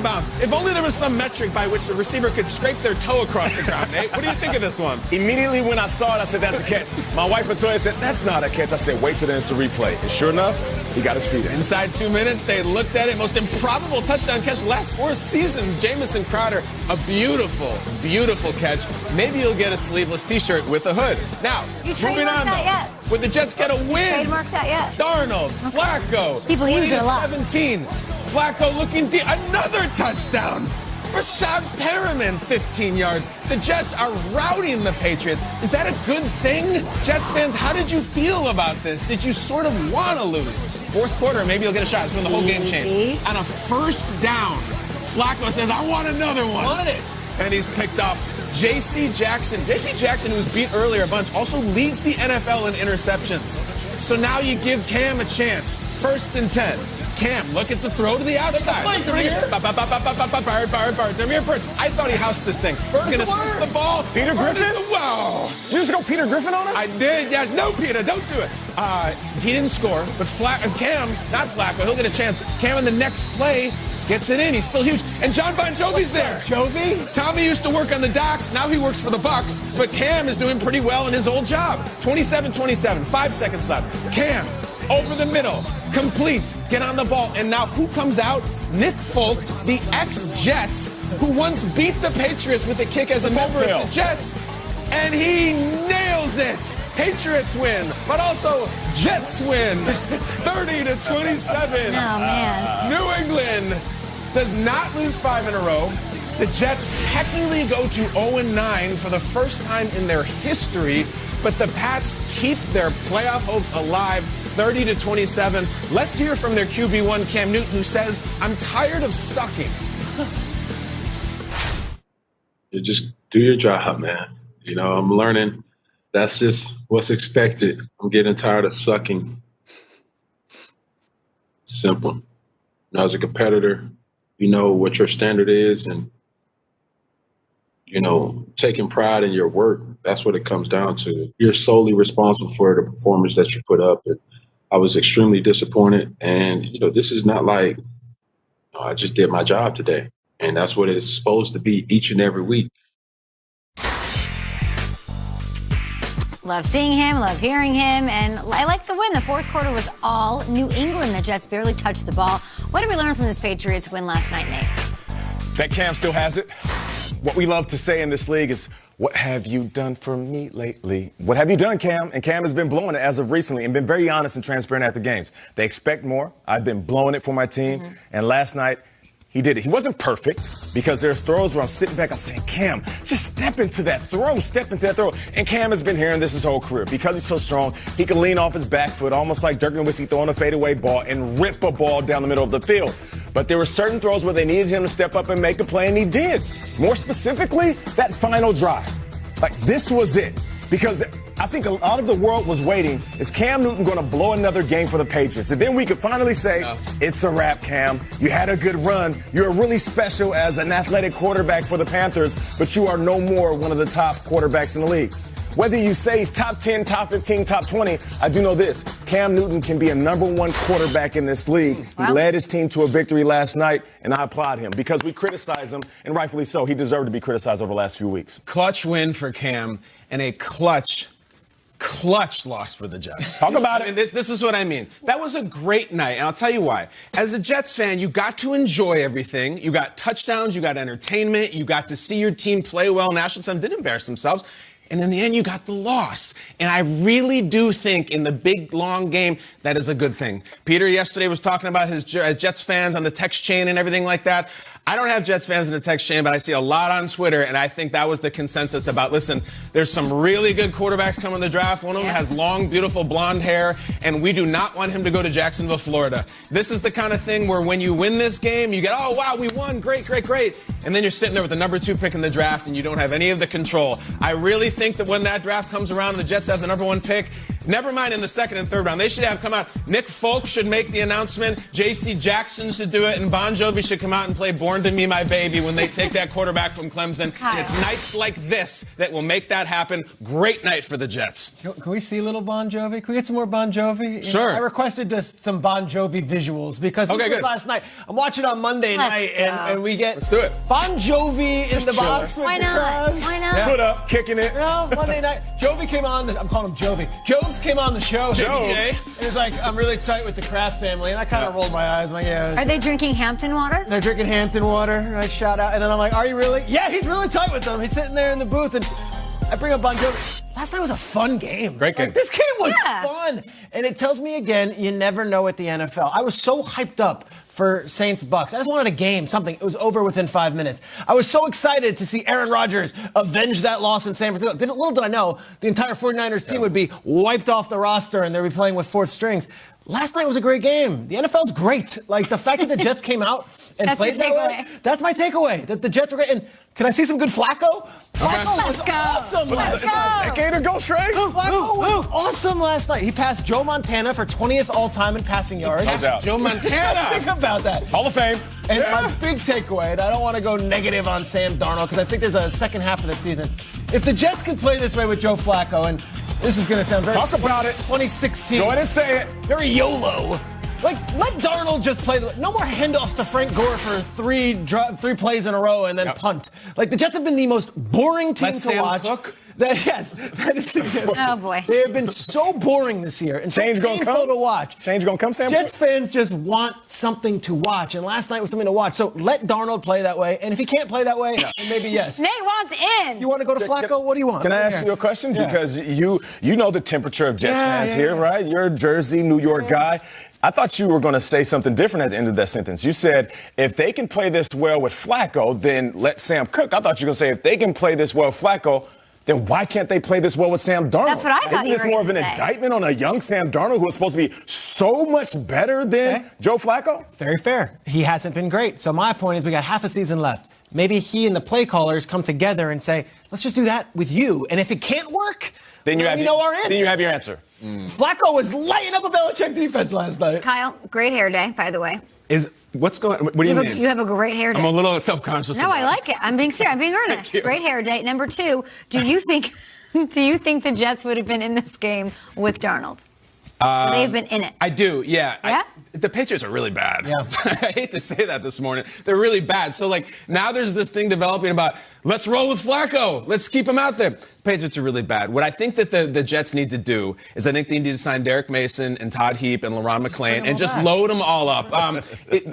of bounds. If only there was some metric by which the receiver could scrape their toe across the ground, Nate. What do you think of this one? Immediately when I saw it, I said, that's a catch. My wife Latoya said, that's not a catch. I said, wait till the instant replay. And sure enough, he got his feet in. Inside 2 minutes, they looked at it. Most improbable touchdown catch the last 4 seasons. Jamison Crowder, a beautiful, beautiful catch. Maybe you'll get a sleeveless T-shirt with a hood. Now, moving on, though. Would the Jets get a win? Trademark that yet? Darnold, Flacco. People use it a lot. 17. Flacco looking deep. Another touchdown. Rashad Perriman, 15 yards. The Jets are routing the Patriots. Is that a good thing? Jets fans, how did you feel about this? Did you sort of want to lose? Fourth quarter, maybe you'll get a shot. It's when the whole game changed. On a first down, Flacco says, I want another one. Want it. And he's picked off J.C. Jackson. J.C. Jackson, who was beat earlier a bunch, also leads the NFL in interceptions. So now you give Cam a chance. 1st and 10. Cam, look at the throw to the outside. Demir Birch. I thought he housed this thing. He's going to slip the ball. Peter Griffin? Wow. Did you just go Peter Griffin on us? I did, yes. No, Peter, don't do it. He didn't score, but Cam, not Flacco, he'll get a chance. Cam in the next play gets it in. He's still huge. And John Bon Jovi's there. Jovi? Tommy used to work on the docks. Now he works for the Bucks. But Cam is doing pretty well in his old job. 27-27. 5 seconds left. Cam, over the middle. Complete. Get on the ball. And now who comes out? Nick Folk, the ex-Jets, who once beat the Patriots with a kick as a member of the Jets. And he nails it. Patriots win, but also Jets win. 30-27. Oh, man. New England does not lose 5 in a row. The Jets technically go to 0-9 for the first time in their history, but the Pats keep their playoff hopes alive. 30-27. Let's hear from their QB1, Cam Newton, who says, I'm tired of sucking. You just do your job, man. You know, I'm learning. That's just what's expected. I'm getting tired of sucking. Simple. You know, as a competitor, you know what your standard is, and, you know, taking pride in your work, that's what it comes down to. You're solely responsible for the performance that you put up. And I was extremely disappointed. And, you know, this is not like, you know, I just did my job today. And that's what it's supposed to be each and every week. Love seeing him, love hearing him, and I like the win. The fourth quarter was all New England. The Jets barely touched the ball. What did we learn from this Patriots win last night, Nate? That Cam still has it. What we love to say in this league is, what have you done for me lately? What have you done, Cam? And Cam has been blowing it as of recently and been very honest and transparent after games. They expect more. I've been blowing it for my team. And last night, he did it. He wasn't perfect because there's throws where I'm sitting back, I'm saying, Cam, just step into that throw, step into that throw. And Cam has been hearing this his whole career. Because he's so strong, he can lean off his back foot, almost like Dirk Nowitzki throwing a fadeaway ball and rip a ball down the middle of the field. But there were certain throws where they needed him to step up and make a play, and he did. More specifically, that final drive. Like, this was it. Because I think a lot of the world was waiting, is Cam Newton going to blow another game for the Patriots? And then we could finally say, it's a wrap, Cam. You had a good run. You're really special as an athletic quarterback for the Panthers, but you are no more one of the top quarterbacks in the league. Whether you say he's top 10, top 15, top 20, I do know this. Cam Newton can be a #1 quarterback in this league. Wow. He led his team to a victory last night, and I applaud him because we criticize him, and rightfully so. He deserved to be criticized over the last few weeks. Clutch win for Cam and a clutch loss for the Jets. Talk about it. And this is what I mean. That was a great night, and I'll tell you why. As a Jets fan, you got to enjoy everything. You got touchdowns, you got entertainment, you got to see your team play well. National team didn't embarrass themselves. And in the end, you got the loss. And I really do think in the big, long game, that is a good thing. Peter yesterday was talking about his Jets fans on the text chain and everything like that. I don't have Jets fans in the text chain, but I see a lot on Twitter, and I think that was the consensus about, listen, there's some really good quarterbacks coming in the draft. One of them has long, beautiful blonde hair, and we do not want him to go to Jacksonville, Florida. This is the kind of thing where when you win this game, you get, oh, wow, we won, great, great, great. And then you're sitting there with the #2 pick in the draft, and you don't have any of the control. I really think that when that draft comes around and the Jets have the #1 pick, Never mind in the second and third round. They should have come out. Nick Folk should make the announcement. J.C. Jackson should do it. And Bon Jovi should come out and play Born to Me, My Baby when they take that quarterback from Clemson. And it's nights like this that will make that happen. Great night for the Jets. Can we see little Bon Jovi? Can we get some more Bon Jovi? Sure. I requested some Bon Jovi visuals because this was last night. I'm watching on Monday night, and we get Let's do it. Bon Jovi in the box with Why the not? crowds. Why not? Yeah. Foot up, kicking it. You know, Monday night, Jovi came on. I'm calling him Jovi. Joves came on the show. Joves. And he's like, I'm really tight with the Kraft family, and I kind of rolled my eyes. I'm like, yeah. Are they drinking Hampton water? They're drinking Hampton water. And I shout out, and then I'm like, are you really? Yeah, he's really tight with them. He's sitting there in the booth, and I bring up Bon Jovi. Last night was a fun game. Great game. Like, this game was fun. And it tells me again, you never know at the NFL. I was so hyped up for Saints Bucks. I just wanted a game, something. It was over within 5 minutes. I was so excited to see Aaron Rodgers avenge that loss in San Francisco. Little did I know, the entire 49ers team would be wiped off the roster and they'd be playing with fourth strings. Last night was a great game. The NFL's great. Like, the fact that the Jets came out and played that way, that's my takeaway. That the Jets were great. And can I see some good Flacco? Flacco was awesome last night. Decade ago, Schrager. Flacco was awesome last night. He passed Joe Montana for 20th all-time in passing yards. No doubt. Joe Montana. Think about that. Hall of Fame. And my big takeaway, and I don't want to go negative on Sam Darnold because I think there's a second half of the season. If the Jets can play this way with Joe Flacco, and this is going to sound very... Talk about it. 2016. Go ahead and say it. Very YOLO. Like, let Darnold just play. No more handoffs to Frank Gore for three plays in a row and then punt. Like, the Jets have been the most boring team Let to Sam watch. cook? That is the Oh, boy. They have been so boring this year and Change so gonna painful come. to watch. Change gonna come, Sam. Jets fans just want something to watch, and last night was something to watch. So let Darnold play that way, and if he can't play that way, then maybe yes. Nate wants in. You want to go to Flacco? What do you want? Can I ask you a question? Because you know the temperature of Jets fans here, right? You're a Jersey, New York guy. I thought you were going to say something different at the end of that sentence. You said, if they can play this well with Flacco, then let Sam cook. I thought you were going to say, if they can play this well with Flacco, then why can't they play this well with Sam Darnold? That's what I thought Isn't you this were more of an gonna say. indictment on a young Sam Darnold who is supposed to be so much better than Joe Flacco? Very fair. He hasn't been great. So my point is we got half a season left. Maybe he and the play callers come together and say, let's just do that with you. And if it can't work, Then you know our answer. Then you have your answer. Flacco was lighting up a Belichick defense last night. Kyle, great hair day, by the way. What do you mean? You have a great hair day. I'm a little self-conscious. No, of I that. like it. I'm being serious. I'm being earnest. Great hair day. Number two, do you think the Jets would have been in this game with Darnold? They've been in it. I do, yeah. Yeah? The Patriots are really bad. Yeah. I hate to say that this morning. They're really bad. So, like, now there's this thing developing about, let's roll with Flacco. Let's keep him out there. The Patriots are really bad. What I think that the Jets need to do is I think they need to sign Derek Mason and Todd Heap and LaRon McClain and just load them all up.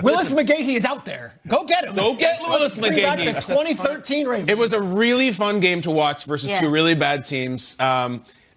Willis McGahee is out there. Go get him. Go get Willis Bring back McGahee. the 2013 Ravens. It was a really fun game to watch versus two really bad teams.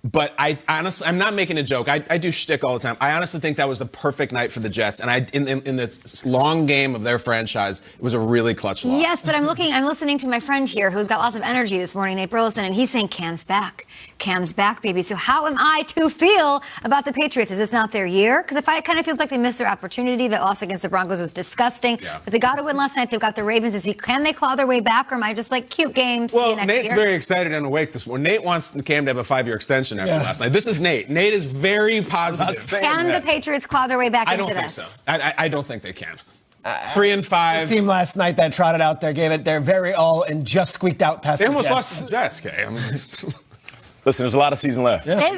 But I honestly, I'm not making a joke. I do shtick all the time. I honestly think that was the perfect night for the Jets. And in the long game of their franchise, it was a really clutch loss. Yes, but I'm listening to my friend here who's got lots of energy this morning, Nate Burleson, and he's saying Cam's back. Cam's back, baby. So how am I to feel about the Patriots? Is this not their year? Because it kind of feels like they missed their opportunity. That loss against the Broncos was disgusting. Yeah. But they got to win last night. They've got the Ravens this week. Can they claw their way back, or am I just like, cute game? See you next Nate's year? very excited and awake this morning. Nate wants Cam to have a 5-year extension after last night. This is Nate. Nate is very positive. Can the Patriots claw their way back into this? I don't think so. I don't think they can. 3-5. The team last night that trotted out there gave it their very all and just squeaked out past They the almost Jets. lost to the Jets, okay? Listen, there's a lot of season left. Yeah.